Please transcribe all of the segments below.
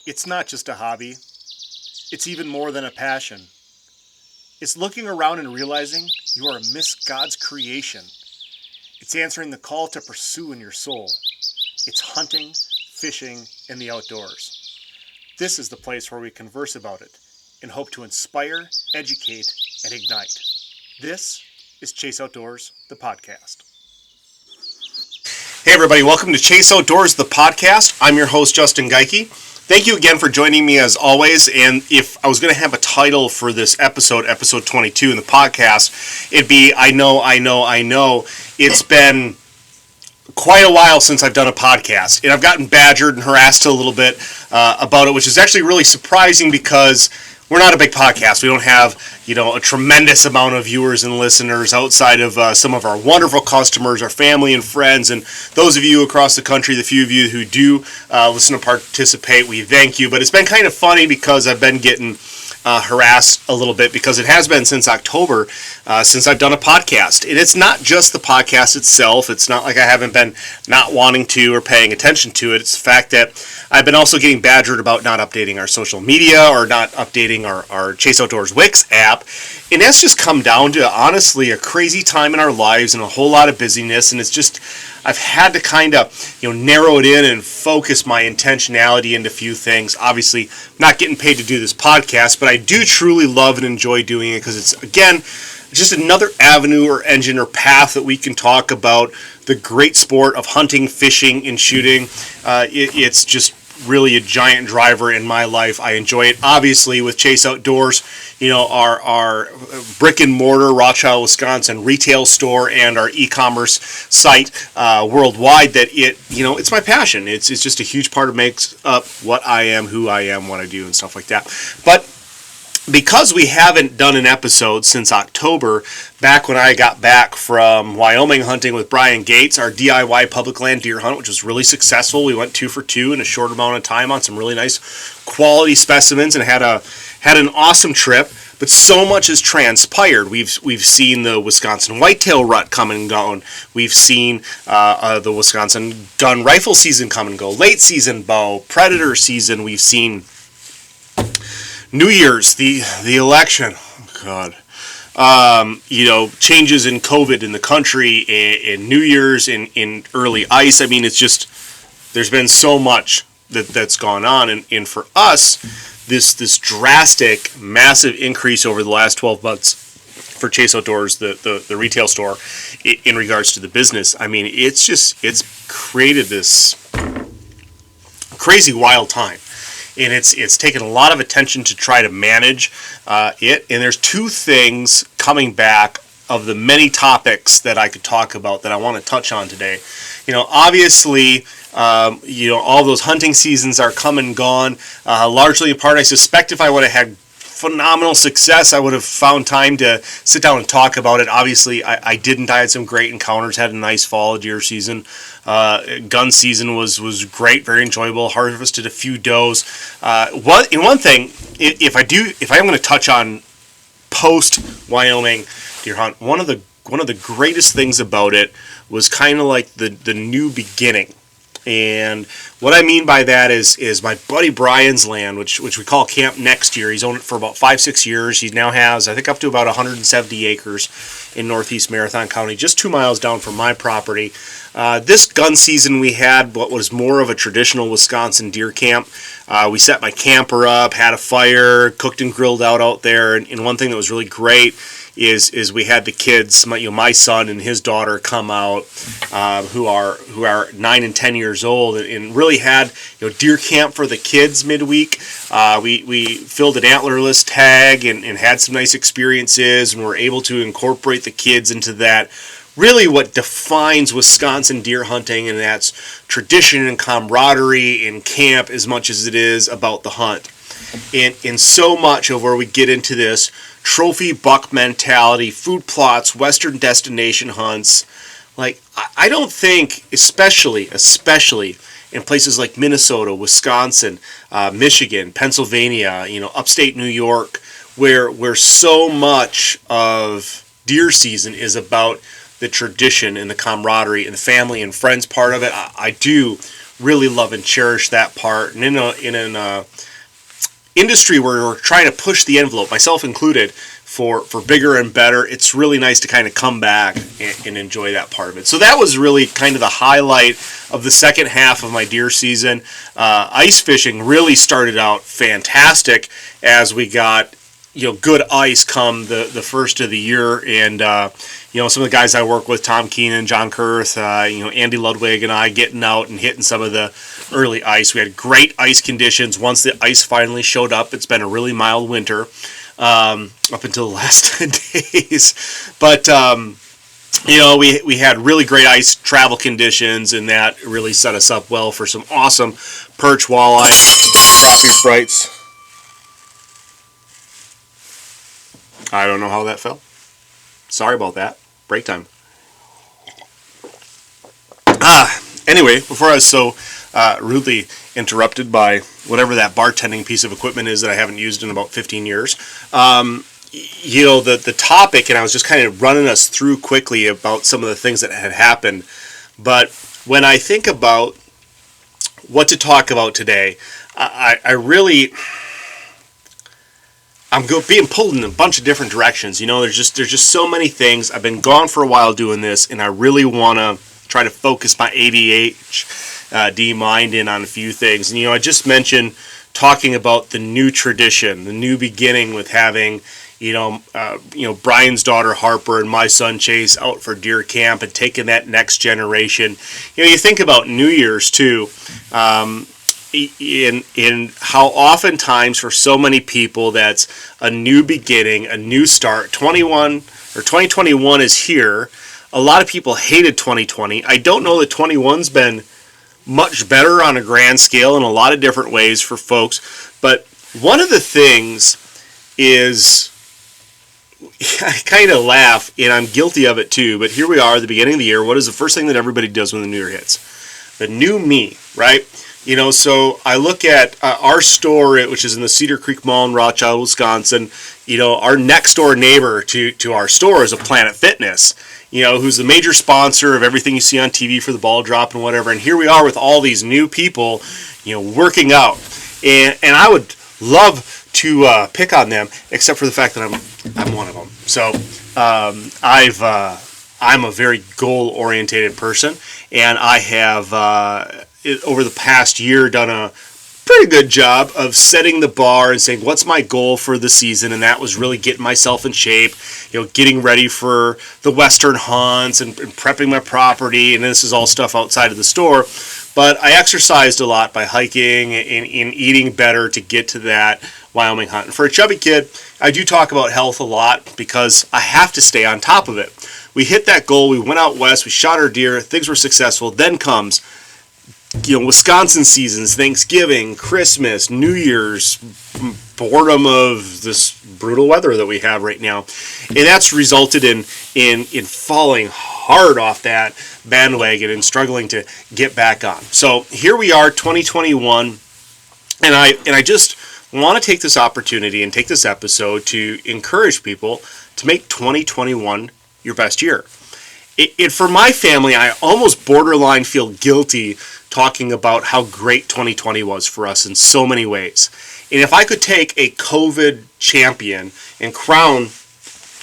It's not just a hobby. It's even more than a passion. It's looking around and realizing you are amidst God's creation. It's answering the call to pursue in your soul. It's hunting, fishing, and the outdoors. This is the place where we converse about it and hope to inspire, educate, and ignite. This is Chase Outdoors, the podcast. Hey everybody, welcome to Chase Outdoors, the podcast. I'm your host, Justin Geike. Thank you again for joining me as always, and if I was going to have a title for this episode 22 in the podcast, it'd be I know. It's been quite a while since I've done a podcast, and I've gotten badgered and harassed a little bit about it, which is actually really surprising because we're not a big podcast. We don't have, a tremendous amount of viewers and listeners outside of some of our wonderful customers, our family and friends, and those of you across the country, the few of you who do listen and participate, we thank you. But it's been kind of funny because I've been getting harassed a little bit because it has been since October since I've done a podcast. And it's not just the podcast itself. It's not like I haven't been not wanting to or paying attention to it. It's the fact that I've been also getting badgered about not updating our social media or not updating our Chase Outdoors Wix app. And that's just come down to, honestly, a crazy time in our lives and a whole lot of busyness. And it's just, I've had to kind of, narrow it in and focus my intentionality into a few things. Obviously, I'm not getting paid to do this podcast, but I do truly love and enjoy doing it because it's, again, just another avenue or engine or path that we can talk about the great sport of hunting, fishing, and shooting. It's just really a giant driver in my life. I enjoy it. Obviously, with Chase Outdoors, our brick and mortar Rothschild, Wisconsin retail store and our e-commerce site worldwide, that it's my passion. It's just a huge part of makes up what I am, who I am, what I do, and stuff like that. But because we haven't done an episode since October, back when I got back from Wyoming hunting with Brian Gates, our DIY public land deer hunt, which was really successful. We went 2 for 2 in a short amount of time on some really nice quality specimens and had an awesome trip. But so much has transpired. We've seen the Wisconsin whitetail rut come and go. We've seen the Wisconsin gun rifle season come and go. Late season bow, predator season. We've seen New Year's, the election, God, changes in COVID in the country, in New Year's, in early ice. I mean, it's just, there's been so much that's gone on. And for us, this drastic, massive increase over the last 12 months for Chase Outdoors, the retail store, in regards to the business, I mean, it's created this crazy wild time. And it's taken a lot of attention to try to manage it. And there's 2 things coming back of the many topics that I could talk about that I want to touch on today. Obviously, all those hunting seasons are come and gone. Largely in part, I suspect if I would have had phenomenal success, I would have found time to sit down and talk about it. Obviously, I didn't. I had some great encounters, had a nice fall deer season. Gun season was great, very enjoyable. Harvested a few does. One thing, if I am going to touch on post Wyoming deer hunt, one of the greatest things about it was kind of like the new beginning. And what I mean by that is my buddy Brian's land, which we call Camp Next Year. He's owned it for about 5-6 years. He now has, I think, up to about 170 acres in northeast Marathon County, just 2 miles down from my property. This gun season, we had what was more of a traditional Wisconsin deer camp. We set my camper up, had a fire, cooked and grilled out there. And one thing that was really great is we had the kids, my son and his daughter, come out, who are 9 and 10 years old, and really had deer camp for the kids midweek. We filled an antlerless tag and had some nice experiences, and were able to incorporate the kids into that. Really what defines Wisconsin deer hunting, and that's tradition and camaraderie in camp as much as it is about the hunt. And so much of where we get into this trophy buck mentality, food plots, western destination hunts, like I don't think, especially in places like Minnesota, Wisconsin, Michigan, Pennsylvania, upstate New York, where so much of deer season is about the tradition and the camaraderie and the family and friends part of it. I do really love and cherish that part. And in an industry where we're trying to push the envelope, myself included, for bigger and better, it's really nice to kind of come back and enjoy that part of it. So that was really kind of the highlight of the second half of my deer season. Ice fishing really started out fantastic as we got good ice come the first of the year, and some of the guys I work with, Tom Keenan, John Kurth, Andy Ludwig, and I getting out and hitting some of the early ice. We had great ice conditions once the ice finally showed up. It's been a really mild winter up until the last 10 days, but we had really great ice travel conditions, and that really set us up well for some awesome perch, walleye, crappie sprites. I don't know how that fell. Sorry about that. Break time. Anyway, before I was so rudely interrupted by whatever that bartending piece of equipment is that I haven't used in about 15 years, the topic, and I was just kind of running us through quickly about some of the things that had happened. But when I think about what to talk about today, I'm being pulled in a bunch of different directions. There's just so many things. I've been gone for a while doing this, and I really want to try to focus my ADHD mind in on a few things. And I just mentioned talking about the new tradition, the new beginning with having Brian's daughter Harper and my son Chase out for deer camp and taking that next generation. You think about New Year's too. In how oftentimes for so many people that's a new beginning, a new start. 2021 is here. A lot of people hated 2020. I don't know that 21's been much better on a grand scale in a lot of different ways for folks, but one of the things is, I kind of laugh, and I'm guilty of it too, but here we are at the beginning of the year. What is the first thing that everybody does when the new year hits? The new me, right? So I look at our store, which is in the Cedar Creek Mall in Rothschild, Wisconsin. Our next door neighbor to our store is a Planet Fitness, who's the major sponsor of everything you see on TV for the ball drop and whatever. And here we are with all these new people, working out. And I would love to pick on them, except for the fact that I'm one of them. So I'm a very goal-oriented person, and I have over the past year done a pretty good job of setting the bar and saying what's my goal for the season, and that was really getting myself in shape, getting ready for the western hunts and prepping my property, and this is all stuff outside of the store. But I exercised a lot by hiking and eating better to get to that Wyoming hunt. And for a chubby kid, I do talk about health a lot because I have to stay on top of it. We hit that goal, we went out west, we shot our deer, things were successful. Then comes Wisconsin seasons, Thanksgiving, Christmas, New Year's, boredom of this brutal weather that we have right now. And that's resulted in falling hard off that bandwagon and struggling to get back on. So here we are, 2021, and I just want to take this opportunity and take this episode to encourage people to make 2021 your best year. For my family, I almost borderline feel guilty talking about how great 2020 was for us in so many ways. And if I could take a COVID champion and crown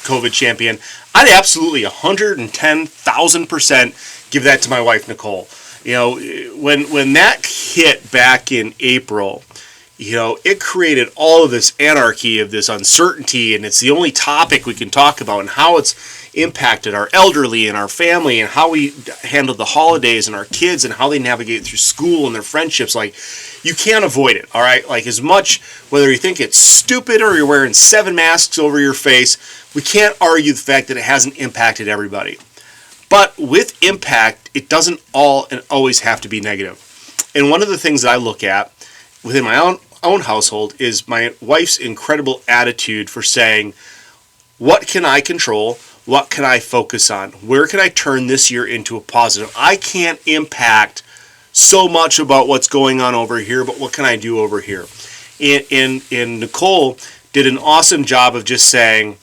COVID champion, I'd absolutely 110,000% give that to my wife, Nicole. When that hit back in April, it created all of this anarchy, of this uncertainty, and it's the only topic we can talk about, and how it's impacted our elderly and our family, and how we handle the holidays and our kids, and how they navigate through school and their friendships. Like, you can't avoid it, all right? Like, as much, whether you think it's stupid or you're wearing 7 masks over your face, we can't argue the fact that it hasn't impacted everybody. But with impact, it doesn't all and always have to be negative. And one of the things that I look at within my own household is my wife's incredible attitude for saying, what can I control? What can I focus on? Where can I turn this year into a positive? I can't impact so much about what's going on over here, but what can I do over here? And Nicole did an awesome job of just saying,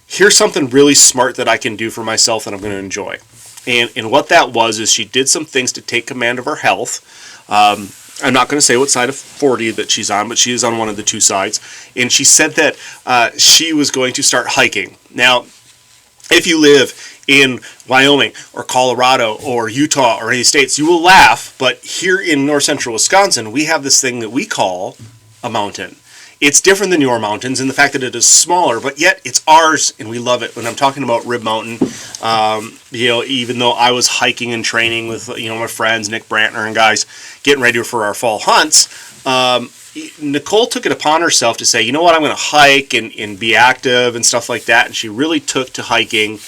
here's something really smart that I can do for myself that I'm going to enjoy. And what that was is she did some things to take command of her health. I'm not going to say what side of 40 that she's on, but she is on one of the two sides. And she said that she was going to start hiking. Now, if you live in Wyoming or Colorado or Utah or any states, you will laugh, but here in north central Wisconsin, we have this thing that we call a mountain. It's different than your mountains in the fact that it is smaller, but yet it's ours, and we love it. When I'm talking about Rib Mountain, even though I was hiking and training with my friends, Nick Brantner and guys, getting ready for our fall hunts, Nicole took it upon herself to say, you know what, I'm going to hike and be active and stuff like that, and she really took to hiking,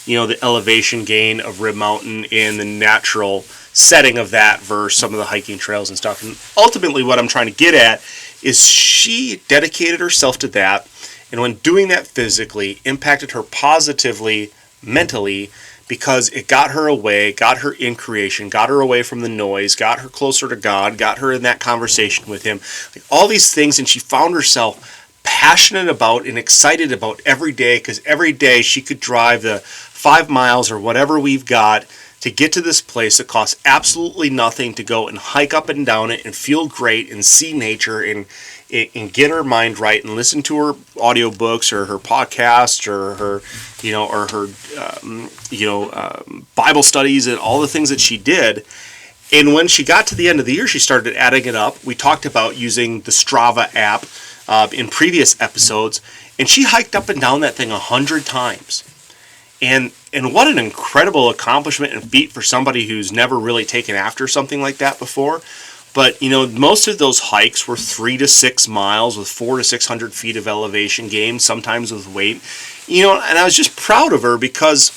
the elevation gain of Rib Mountain and the natural setting of that versus some of the hiking trails and stuff. And ultimately what I'm trying to get at is she dedicated herself to that, and when doing that physically, impacted her positively mentally, because it got her away, got her in creation, got her away from the noise, got her closer to God, got her in that conversation with Him, all these things, and she found herself passionate about and excited about every day, because every day she could drive the 5 miles or whatever we've got to get to this place that costs absolutely nothing to go and hike up and down it and feel great and see nature and get her mind right and listen to her audiobooks or her podcast or her Bible studies and all the things that she did. And when she got to the end of the year, she started adding it up. We talked about using the Strava app in previous episodes, and she hiked up and down that thing 100 times. And what an incredible accomplishment and feat for somebody who's never really taken after something like that before. But, most of those hikes were 3 to 6 miles with 400 to 600 feet of elevation gain, sometimes with weight. And I was just proud of her because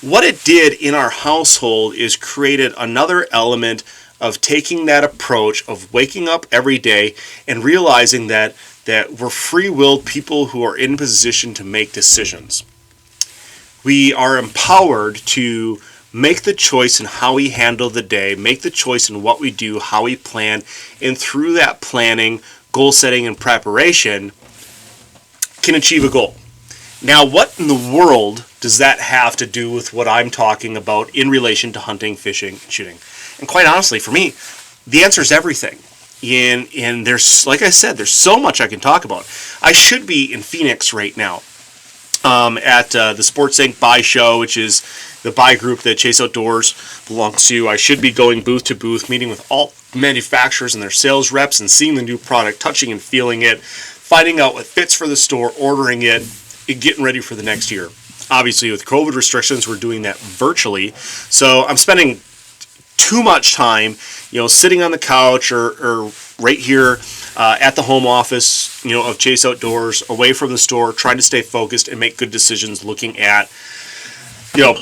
what it did in our household is created another element of taking that approach of waking up every day and realizing that we're free-willed people who are in position to make decisions. We are empowered to make the choice in how we handle the day, make the choice in what we do, how we plan, and through that planning, goal setting, and preparation, can achieve a goal. Now, what in the world does that have to do with what I'm talking about in relation to hunting, fishing, and shooting? And quite honestly, for me, the answer is everything. And there's, like I said, there's so much I can talk about. I should be in Phoenix right now. At the Sports Inc. Buy Show, which is the buy group that Chase Outdoors belongs to. I should be going booth to booth, meeting with all manufacturers and their sales reps and seeing the new product, touching and feeling it, finding out what fits for the store, ordering it, and getting ready for the next year. Obviously, with COVID restrictions, we're doing that virtually. So I'm spending too much time, sitting on the couch or right here at the home office, of Chase Outdoors, away from the store, trying to stay focused and make good decisions, looking at,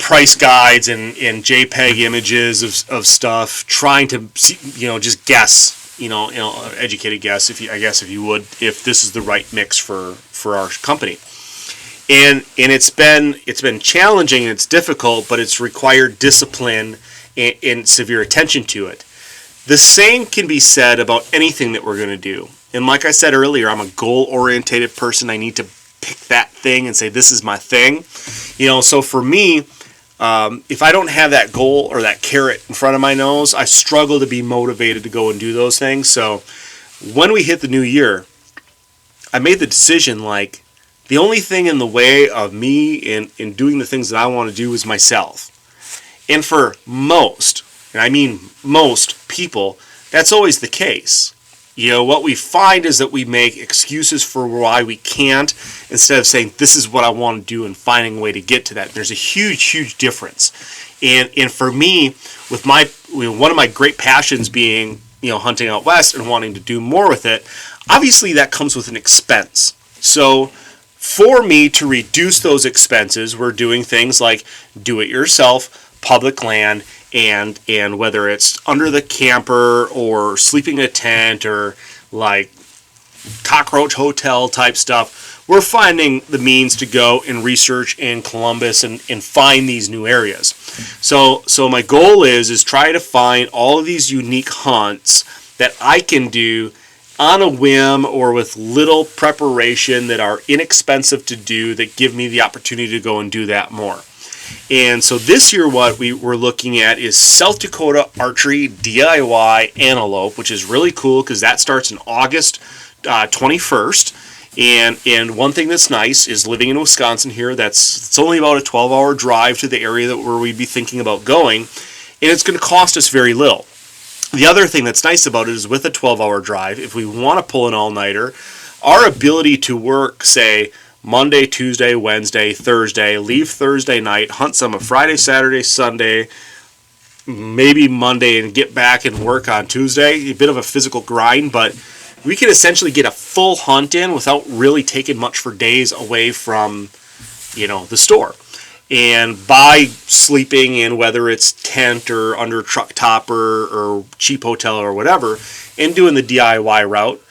price guides and JPEG images of stuff, trying to see, just guess, educated guess, if you would, if this is the right mix for our company. And it's been challenging and it's difficult, but it's required discipline and severe attention to it. The same can be said about anything that we're going to do. And like I said earlier, I'm a goal-orientated person. I need to pick that thing and say, this is my thing. So for me, if I don't have that goal or that carrot in front of my nose, I struggle to be motivated to go and do those things. So when we hit the new year, I made the decision, the only thing in the way of me in doing the things that I want to do is myself. And for most, and I mean most people, that's always the case. What we find is that we make excuses for why we can't instead of saying, this is what I want to do and finding a way to get to that. There's a huge, huge difference. And for me, with one of my great passions being, hunting out west and wanting to do more with it, obviously that comes with an expense. So for me to reduce those expenses, we're doing things like do it yourself, public land, and whether it's under the camper or sleeping in a tent or like cockroach hotel type stuff, we're finding the means to go and research in Columbus and find these new areas. So my goal is try to find all of these unique hunts that I can do on a whim or with little preparation that are inexpensive to do, that give me the opportunity to go and do that more. And so this year what we're looking at is South Dakota Archery DIY Antelope, which is really cool because that starts in August 21st. And one thing that's nice is living in Wisconsin here, it's only about a 12-hour drive to the area where we'd be thinking about going, and it's going to cost us very little. The other thing that's nice about it is with a 12-hour drive, if we want to pull an all-nighter, our ability to work, say, Monday, Tuesday, Wednesday, Thursday, leave Thursday night, hunt some of Friday, Saturday, Sunday, maybe Monday, and get back and work on Tuesday. A bit of a physical grind, but we can essentially get a full hunt in without really taking much for days away from, the store. And by sleeping in, whether it's tent or under a truck topper or cheap hotel or whatever, and doing the DIY route,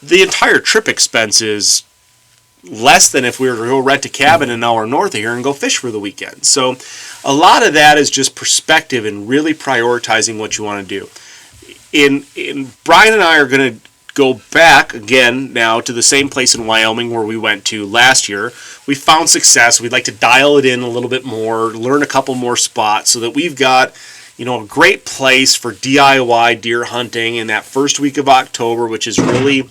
the entire trip expense is less than if we were to go rent a cabin an hour north of here and go fish for the weekend. So a lot of that is just perspective and really prioritizing what you want to do. In Brian and I are going to go back again now to the same place in Wyoming where we went to last year. We found success. We'd like to dial it in a little bit more, learn a couple more spots so that we've got, a great place for DIY deer hunting in that first week of October, which is really,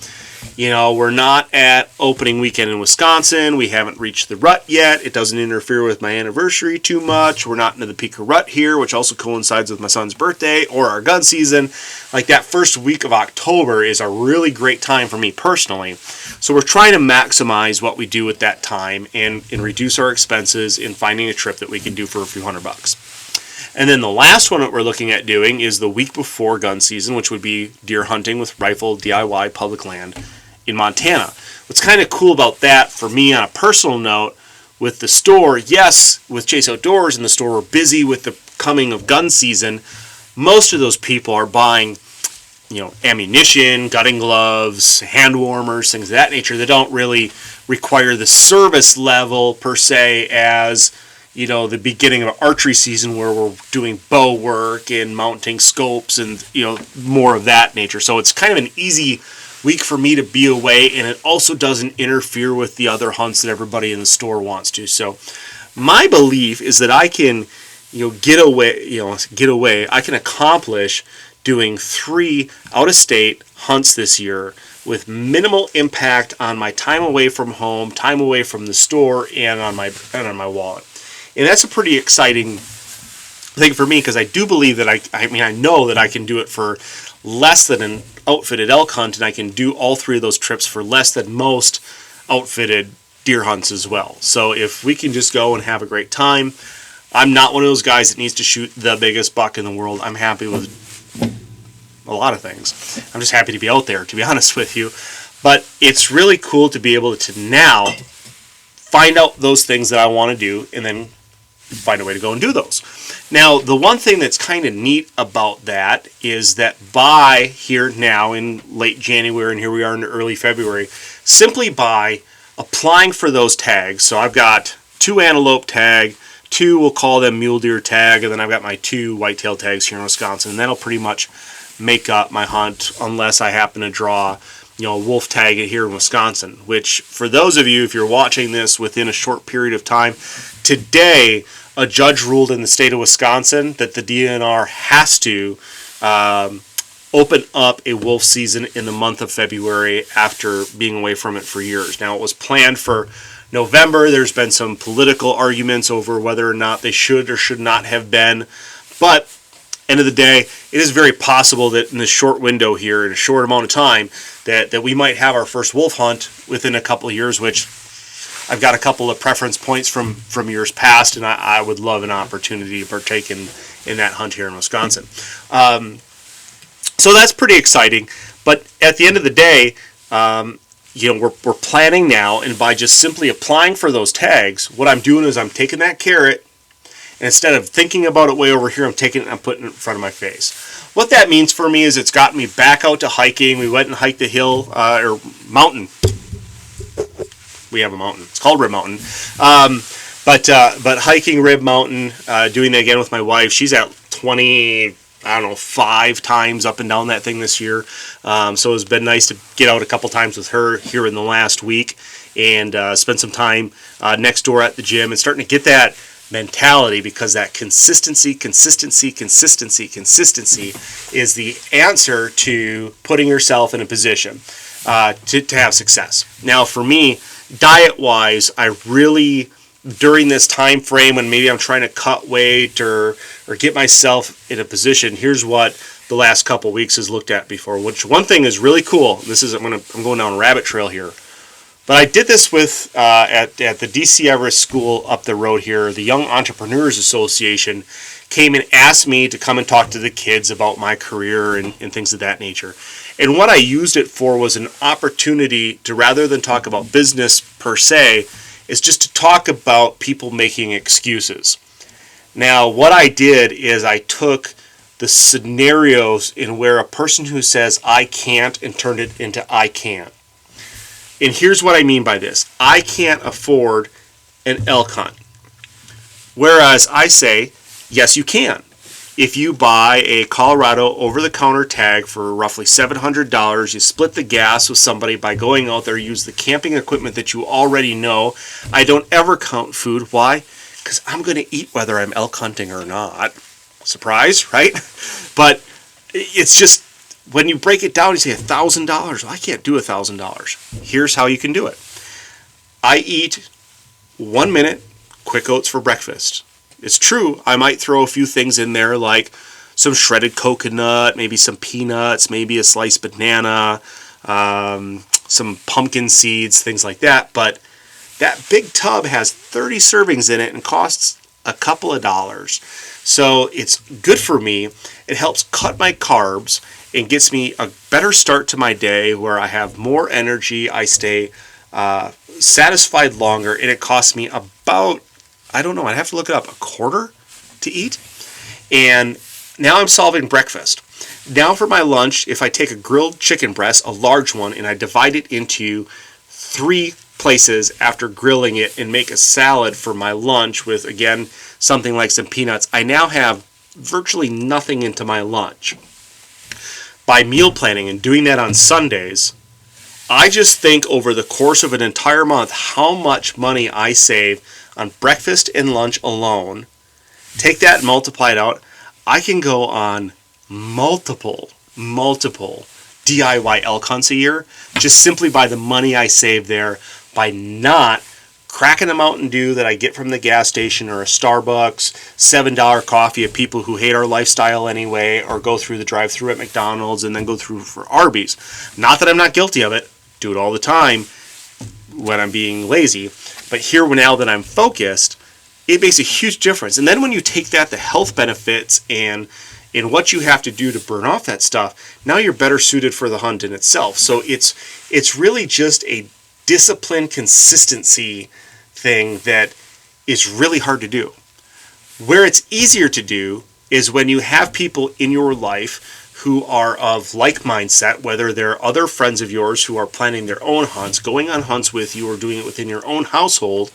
we're not at opening weekend in Wisconsin. We haven't reached the rut yet. It doesn't interfere with my anniversary too much. We're not into the peak of rut here, which also coincides with my son's birthday or our gun season. Like that first week of October is a really great time for me personally. So we're trying to maximize what we do at that time and reduce our expenses in finding a trip that we can do for a few $100. And then the last one that we're looking at doing is the week before gun season, which would be deer hunting with rifle DIY public land in Montana. What's kind of cool about that for me on a personal note with the store, yes, with Chase Outdoors and the store, we're busy with the coming of gun season. Most of those people are buying, ammunition, gutting gloves, hand warmers, things of that nature that don't really require the service level per se as the beginning of archery season where we're doing bow work and mounting scopes and, more of that nature. So it's kind of an easy week for me to be away, and it also doesn't interfere with the other hunts that everybody in the store wants to. So my belief is that I can, get away. I can accomplish doing 3 out-of-state hunts this year with minimal impact on my time away from home, time away from the store, and on my wallet. And that's a pretty exciting thing for me because I do believe that I know that I can do it for less than an outfitted elk hunt, and I can do all 3 of those trips for less than most outfitted deer hunts as well. So if we can just go and have a great time, I'm not one of those guys that needs to shoot the biggest buck in the world. I'm happy with a lot of things. I'm just happy to be out there, to be honest with you. But it's really cool to be able to now find out those things that I want to do and then find a way to go and do those. Now, the one thing that's kind of neat about that is that by here now in late January, and here we are in early February, simply by applying for those tags, so I've got 2 antelope tag, 2, we'll call them mule deer tag, and then I've got my 2 whitetail tags here in Wisconsin, and that'll pretty much make up my hunt unless I happen to draw a wolf tag here in Wisconsin, which for those of you, if you're watching this within a short period of time, today a judge ruled in the state of Wisconsin that the DNR has to open up a wolf season in the month of February after being away from it for years. Now, it was planned for November. There's been some political arguments over whether or not they should or should not have been, but end of the day, it is very possible that in this short window here, in a short amount of time, that we might have our first wolf hunt within a couple of years, which I've got a couple of preference points from years past, and I would love an opportunity to partake in that hunt here in Wisconsin. So that's pretty exciting. But at the end of the day, we're planning now, and by just simply applying for those tags, what I'm doing is I'm taking that carrot, and instead of thinking about it way over here, I'm taking it and I'm putting it in front of my face. What that means for me is it's gotten me back out to hiking. We went and hiked the hill, or mountain. We have a mountain. It's called Rib Mountain. But hiking Rib Mountain, doing that again with my wife. She's at 5 times up and down that thing this year. So it's been nice to get out a couple times with her here in the last week and spend some time next door at the gym and starting to get that mentality, because that consistency is the answer to putting yourself in a position to have success. Now, for me, diet-wise, I really, during this time frame when maybe I'm trying to cut weight or get myself in a position, here's what the last couple weeks has looked at before. Which one thing is really cool. This is I'm going down a rabbit trail here, but I did this with at the DC Everest School up the road here. The Young Entrepreneurs Association came and asked me to come and talk to the kids about my career and things of that nature. And what I used it for was an opportunity to, rather than talk about business per se, is just to talk about people making excuses. Now, what I did is I took the scenarios in where a person who says I can't and turned it into I can. And here's what I mean by this. I can't afford an elk hunt. Whereas I say, yes, you can. If you buy a Colorado over-the-counter tag for roughly $700, you split the gas with somebody by going out there, use the camping equipment that you already know. I don't ever count food. Why? Because I'm going to eat whether I'm elk hunting or not. Surprise, right? But it's just, when you break it down, you say $1,000. Well, I can't do $1,000. Here's how you can do it. I eat 1 minute quick oats for breakfast. It's true, I might throw a few things in there like some shredded coconut, maybe some peanuts, maybe a sliced banana, some pumpkin seeds, things like that. But that big tub has 30 servings in it and costs a couple of dollars. So it's good for me. It helps cut my carbs and gets me a better start to my day where I have more energy, I stay satisfied longer, and it costs me about, I don't know, I'd have to look it up, $0.25 to eat. And now I'm solving breakfast. Now for my lunch, if I take a grilled chicken breast, a large one, and I divide it into 3 places after grilling it and make a salad for my lunch with, again, something like some peanuts, I now have virtually nothing into my lunch. By meal planning and doing that on Sundays, I just think over the course of an entire month how much money I save on breakfast and lunch alone. Take that and multiply it out. I can go on multiple DIY elk hunts a year just simply by the money I save there by not cracking a Mountain Dew that I get from the gas station or a Starbucks, $7 coffee of people who hate our lifestyle anyway, or go through the drive-thru at McDonald's and then go through for Arby's. Not that I'm not guilty of it. Do it all the time when I'm being lazy. But here, now that I'm focused, it makes a huge difference. And then when you take that, the health benefits and what you have to do to burn off that stuff, now you're better suited for the hunt in itself. So it's really just a discipline consistency thing that is really hard to do. Where it's easier to do is when you have people in your life who are of like mindset, whether they're other friends of yours who are planning their own hunts, going on hunts with you, or doing it within your own household,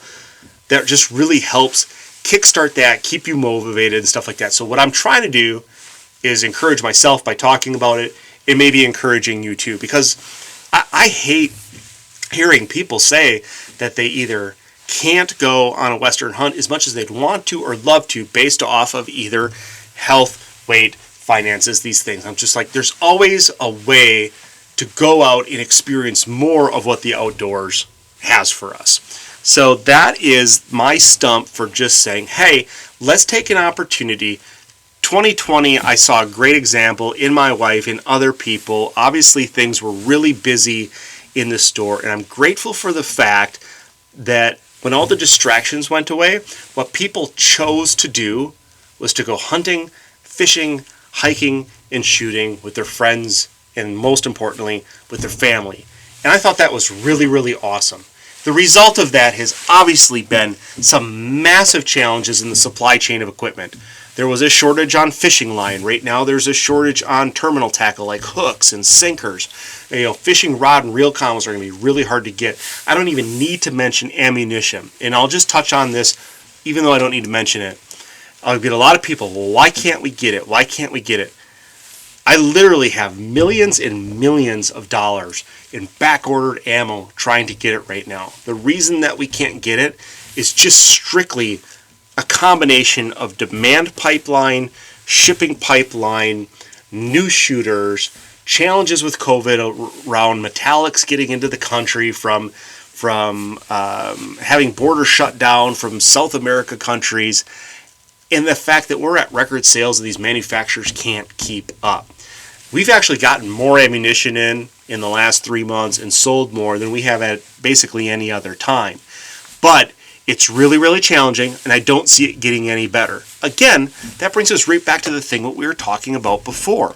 that just really helps kickstart that, keep you motivated and stuff like that. So what I'm trying to do is encourage myself by talking about it, and maybe encouraging you too, because I hate hearing people say that they either can't go on a Western hunt as much as they'd want to or love to based off of either health, weight, finances, these things. I'm just like, there's always a way to go out and experience more of what the outdoors has for us. So that is my stump for just saying, hey, let's take an opportunity. 2020, I saw a great example in my wife and other people. Obviously, things were really busy in the store, and I'm grateful for the fact that when all the distractions went away, what people chose to do was to go hunting, fishing, hiking, and shooting with their friends, and most importantly, with their family. And I thought that was really, really awesome. The result of that has obviously been some massive challenges in the supply chain of equipment. There was a shortage on fishing line. Right now there's a shortage on terminal tackle like hooks and sinkers. Fishing rod and reel combos are going to be really hard to get. I don't even need to mention ammunition. And I'll just touch on this, even though I don't need to mention it. I'll get a lot of people, well, why can't we get it? Why can't we get it? I literally have millions and millions of dollars in back-ordered ammo trying to get it right now. The reason that we can't get it is just strictly a combination of demand pipeline, shipping pipeline, new shooters, challenges with COVID around metallics getting into the country from having borders shut down from South America countries, and the fact that we're at record sales and these manufacturers can't keep up. We've actually gotten more ammunition in the last 3 months and sold more than we have at basically any other time. But it's really, really challenging, and I don't see it getting any better. Again, that brings us right back to the thing what we were talking about before.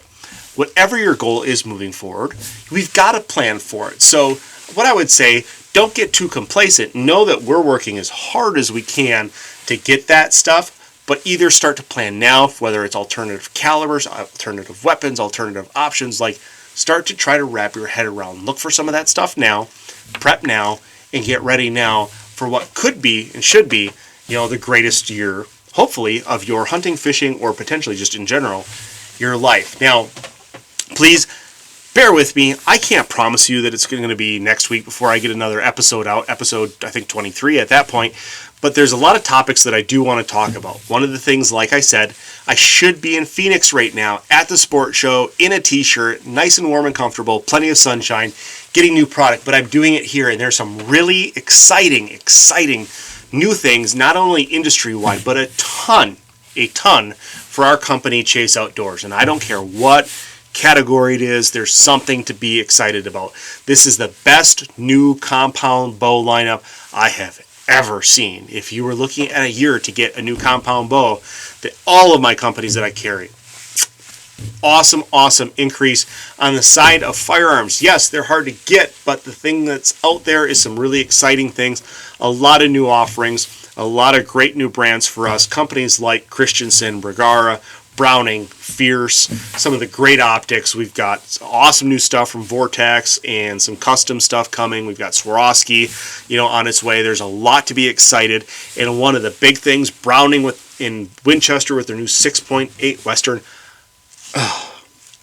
Whatever your goal is moving forward, we've got a plan for it. So what I would say, don't get too complacent. Know that we're working as hard as we can to get that stuff, but either start to plan now, whether it's alternative calibers, alternative weapons, alternative options, like start to try to wrap your head around. Look for some of that stuff now, prep now, and get ready now for what could be and should be, the greatest year, hopefully, of your hunting, fishing, or potentially just in general, your life. Now, please bear with me. I can't promise you that it's going to be next week before I get another episode out, episode, I think, 23 at that point. But there's a lot of topics that I do want to talk about. One of the things, like I said, I should be in Phoenix right now at the sport show in a t-shirt, nice and warm and comfortable, plenty of sunshine, getting new product. But I'm doing it here, and there's some really exciting new things, not only industry-wide, but a ton for our company, Chase Outdoors. And I don't care what category it is, there's something to be excited about. This is the best new compound bow lineup I have ever seen. If you were looking at a year to get a new compound bow, all of my companies that I carry, awesome increase on the side of firearms. Yes, they're hard to get, but the thing that's out there is some really exciting things, a lot of new offerings, a lot of great new brands for us, companies like Christensen, Bergara, Browning, Fierce, some of the great optics. We've got awesome new stuff from Vortex and some custom stuff coming. We've got Swarovski, on its way. There's a lot to be excited. And one of the big things, Browning in Winchester with their new 6.8 Western.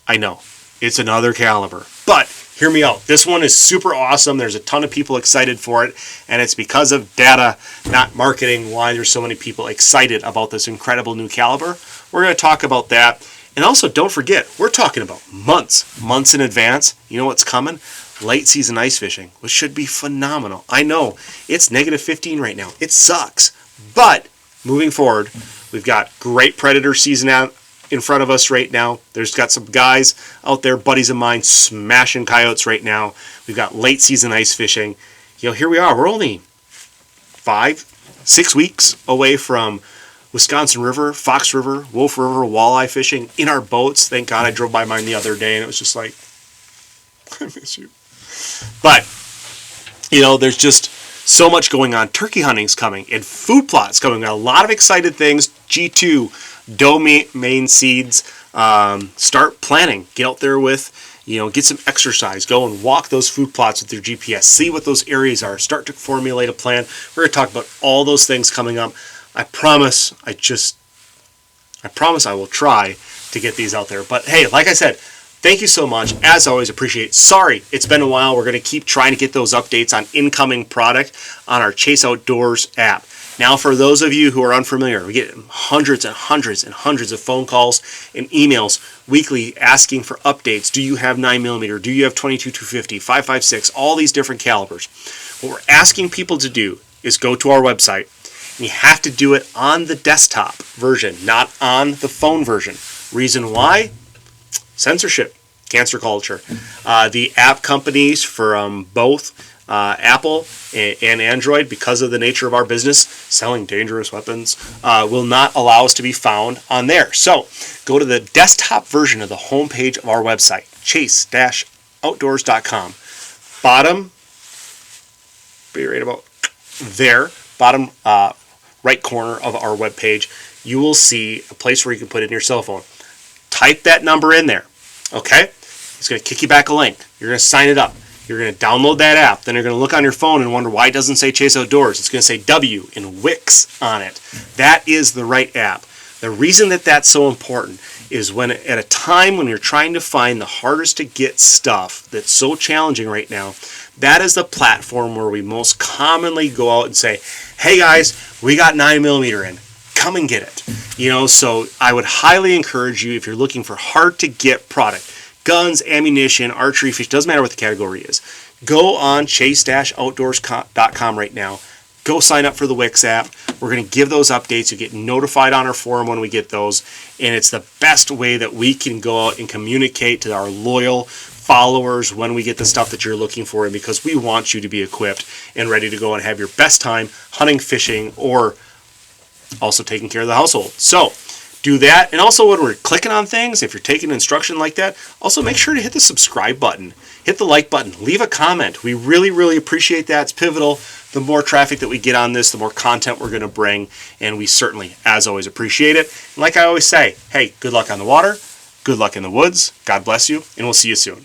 I know, it's another caliber, but hear me out. This one is super awesome. There's a ton of people excited for it, and it's because of data, not marketing, why there's so many people excited about this incredible new caliber. We're going to talk about that. And also, don't forget, we're talking about months in advance. You know what's coming? Late season ice fishing, which should be phenomenal. I know, it's negative 15 right now. It sucks. But moving forward, we've got great predator season out in front of us right now. There's got some guys out there, buddies of mine, smashing coyotes right now. We've got late season ice fishing. Here we are. We're only 5-6 weeks away from Wisconsin River, Fox River, Wolf River, walleye fishing in our boats. Thank God I drove by mine the other day, and it was just like, I miss you. But, there's just so much going on. Turkey hunting's coming, and food plots coming. A lot of excited things. G2, domain seeds. Start planning. Get out there with, get some exercise. Go and walk those food plots with your GPS. See what those areas are. Start to formulate a plan. We're going to talk about all those things coming up. I promise I will try to get these out there. But hey, like I said, thank you so much. As always, appreciate it. Sorry, it's been a while. We're going to keep trying to get those updates on incoming product on our Chase Outdoors app. Now, for those of you who are unfamiliar, we get hundreds and hundreds of phone calls and emails weekly asking for updates. Do you have 9mm? Do you have 22-250, 5.56, all these different calibers? What we're asking people to do is go to our website. You have to do it on the desktop version, not on the phone version. Reason why? Censorship, cancer culture. The app companies for both Apple and Android, because of the nature of our business, selling dangerous weapons, will not allow us to be found on there. So go to the desktop version of the homepage of our website, chase-outdoors.com. Bottom, be right about there, bottom right corner of our webpage, you will see a place where you can put in your cell phone. Type that number in there, okay? It's going to kick you back a link. You're going to sign it up. You're going to download that app. Then you're going to look on your phone and wonder why it doesn't say Chase Outdoors. It's going to say W in Wix on it. That is the right app. The reason that that's so important is when at a time when you're trying to find the hardest to get stuff that's so challenging right now, that is the platform where we most commonly go out and say, hey guys, we got 9mm in. come and get it. So I would highly encourage you, if you're looking for hard to get product, guns, ammunition, archery, fish, doesn't matter what the category is, go on chase-outdoors.com right now. Go sign up for the Wix app. We're going to give those updates. You get notified on our forum when we get those. And it's the best way that we can go out and communicate to our loyal followers when we get the stuff that you're looking for, and because we want you to be equipped and ready to go and have your best time hunting, fishing, or also taking care of the household. So do that. And also, when we're clicking on things, if you're taking instruction like that, also make sure to hit the subscribe button, hit the like button, leave a comment. We really, really appreciate that. It's pivotal. The more traffic that we get on this, the more content we're going to bring, and we certainly, as always, appreciate it. And like I always say, hey, good luck on the water, good luck in the woods, God bless you, and we'll see you soon.